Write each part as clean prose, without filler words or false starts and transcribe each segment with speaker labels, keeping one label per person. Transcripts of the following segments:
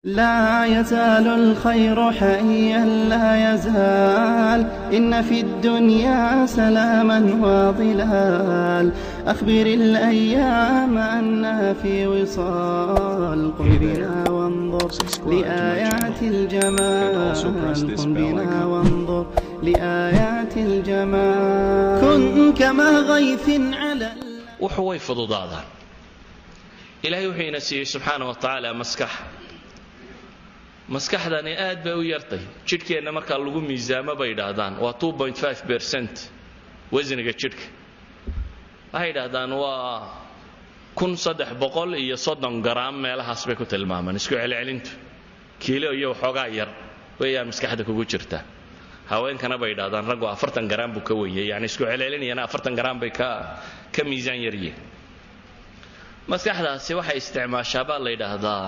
Speaker 1: لا يزال الخير حيا لا يزال إن في الدنيا سلاما وظلال أخبر الأيام أنها في وصال قم بنا وانظر لآيات الجمال قم بنا وانظر لآيات الجمال كن كما غيث على
Speaker 2: وحوي فضضاضا إلهي وحي نسيه سبحانه وتعالى maskaxdani aad bay u yartay jidhkeenna marka lagu miisaamo bay yidhaahdaan waa 2.5% wasniga jidhka waxay yidhaahdaan waa 1330 garaam meelahaas bay ku tilmaamaan isku celcelintu kiilo iyo waxoogaa yar weeyaan maskaxda kugu jirta haweenkana bay yidhaahdaan raggu 40 garaam buu ka weeyay yani isku celcelinayana 40 garaam bay ka miisaan yariyeen maskaxdaasi waxay isticmaashaa baa la yidhaahdaa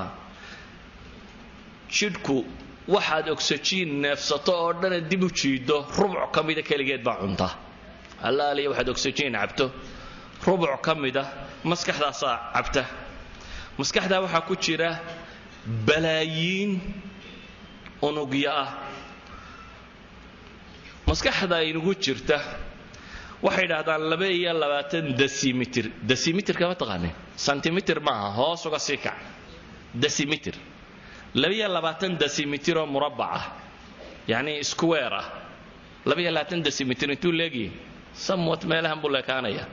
Speaker 2: jidhku waxaad oxygen neefsato oo dhan dib u jiido rubuc kamida kaligeed baa cunta allaaliya waxaad oxygen cabto rubuc kamida maskaxdaas cabta maskaxda waxa ku jira balaayiin unugyo ah maskaxda inugu jirta waxay yiraahdaan 22 decimeter kama taqaanay centimeter maaha hoos uga sii kac decimeter 22 decimeter oo murabbac ah yani square ah 22 decimeter intuu leegi somewhat meelahan buu leekaanaya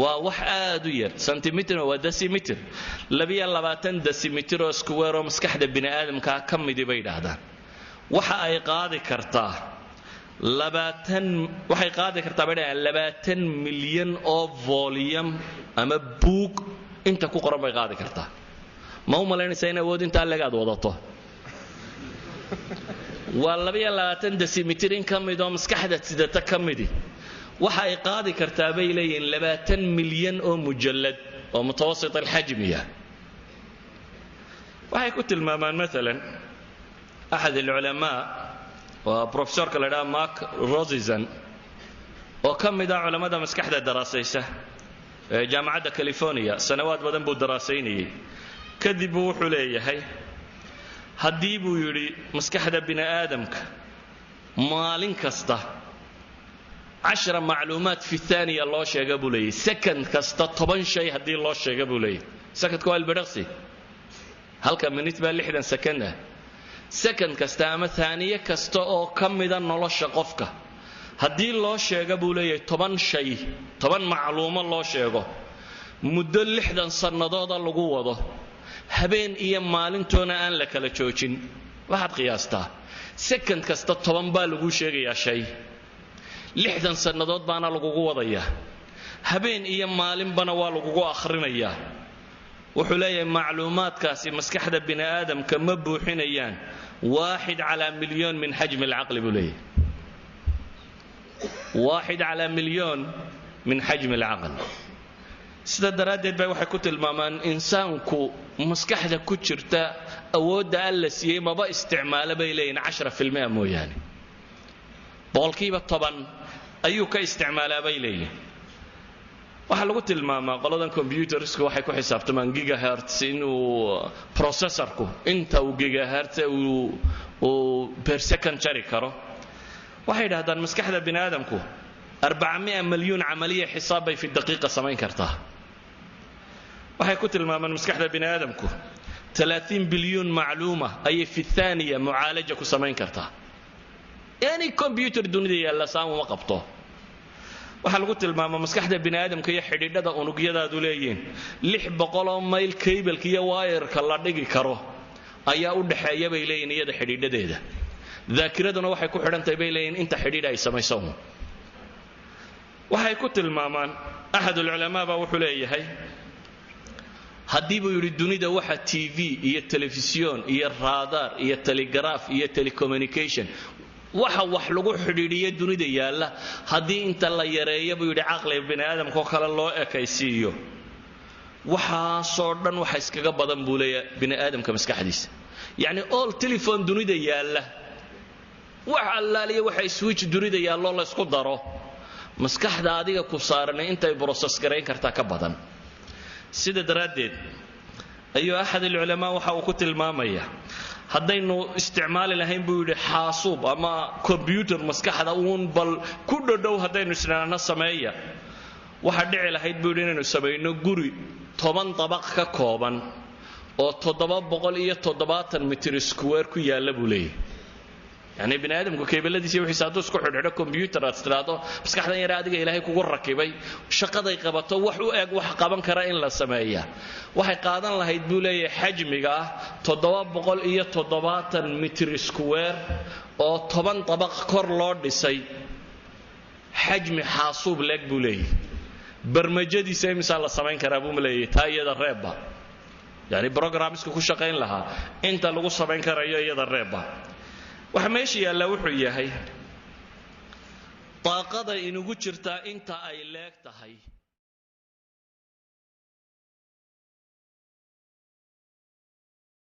Speaker 2: waa wax aad u yar centimeter waa decimeter 22 decimeter oo square oo maskaxda bini aadamka ka mid bay yiraahdaan waxa ay qaadi kartaa 20 milyan oo volume ama book inta ku qoran bay qaadi kartaa ma u malaynaysaa in awood inta leegaad wadato waa 22 decimeter in kamid oo maskaxda sidata kamidi waxa ay qaadi kartaa bay leeyihiin 20 milyan oo mujallad oo mutawasit alxajmiya waxay ku tilmaamaan مثلا احد العلماء وبروفيسور كلا مارك روزيزن oo kamid ah culimada maskaxda daraasaysa jaamacadda California sanawaad badan buu daraasaynayay kadib wuxuu leeyahay hadii buu yiri maskaxda bini aadamka maalin kasta 10 macluumaad fi thaniya loo sheega buu leeyahay second kasta 10 shay hadii loo sheega buu leeyahay second ku albirqsi halka minute baa 60 second second kasta ama thaniya kasta oo kamida nolosha qofka hadii loo sheega buu leeyahay 10 shay 10 macluumaad loo sheego muddo 60 sanadood lagu wado habeen iyo maalintoona aan la kala joojin waxaad qiyaastaa second kasta 10 baa lagu sheegayaa shay 60 sanadood baana lagu wadayaa habeen iyo maalinbana waa lagu akhrinayaa wuxuu leeyahay macluumaadkaasi maskaxda bini aadamka ma buuxinayaan 1 على مليون من حجم العقل بوليه 1 على مليون من حجم العقل sida daraadeed bay waxay ku tilmaamaan insaanku maskaxda ku jirta awoodda alla siiyay maba isticmaalo bay leeyihiin 10% mooyaane boqolkiiba 10 ayuu ka isticmaalaa bay leeyihiin waxa lagu tilmaamaa qoladan computersku waxay ku xisaabtamaan gigahertz inuu processorku inta uu gigahertz uu per second jari karo waxay yiraahdaan maskaxda bini aadamku 400 مليون عمليه حساب في الدقيقه سمين kartaa waxay ku tilmaamaan maskaxda bini aadamku 30 bilyan macluuma ay fi thaniya mu'aalaja ku samayn kartaa yani computer dunida yalla saamu ma qabto waxa lagu tilmaamaa maskaxda bini aadamka iyo xidhiidhada unugyadaadu leeyeen 600 oo mayl cable iyo wire-ka la dhigi karo ayaa u dhaxeeya bay leeyeen iyada xidhiidhadeeda dhaakiraduna waxay ku xidhantahay bay leeyeen inta xidhiidh ay samayso waxay ku tilmaamaan ahad ulama ba wuxuu leeyahay hadii buu yiri dunida waxa TV iyo television iyo radar iyo telegraph iyo telecommunication waxa wax lagu xidhiidhiyo dunida yaala hadii inta la yareeyo buu yiri aqliga bini aadamka kale loo ekaysiiyo waxa soo dhan waxa iskaga badan buu leeyahay bini aadamka maskaxdiisa yani all telephone dunida yaala waxa allaaliya waxa switch dunida yaalo la isku daro maskaxda adiga ku saaran intay process gareyn kartaa ka badan sida daraadeed ayuu axad alculamaa waxa uu ku tilmaamaya haddaynu isticmaali lahayn buu yidhi xaasuub ama combyutar maskaxda uun bal ku dhodhow haddaynu isnaana sameeya waxaa dhici lahayd buu yidhi inaynu samayno guri 10 dabaq ka kooban oo 770 mitir square ku yaalla buu leeyahay يعني بني آدم كيبلدي سوي حسابه سكو حده كمبيوتر استراتو بس كحدا يرى adiga ilaahay kugu rakibay shaqaday qabato wax u eeg wax qaban kara in la sameeyo waxay qaadan lahayd buu leeyahay xajmiga 770 mitir square oo 10 dabaq kor loo dhisay xajmi xaasuub leeg buu leeyahay barnaamijyadiisa misaal la sameyn kara buu leeyahay taayada reeba yani barnaamijka ku shaqeyn lahaa inta lagu sameyn karayo iyada reeba waxa meeshii yaalla wuxuu yahay طاقada inugu jirtaa inta ay leeg tahay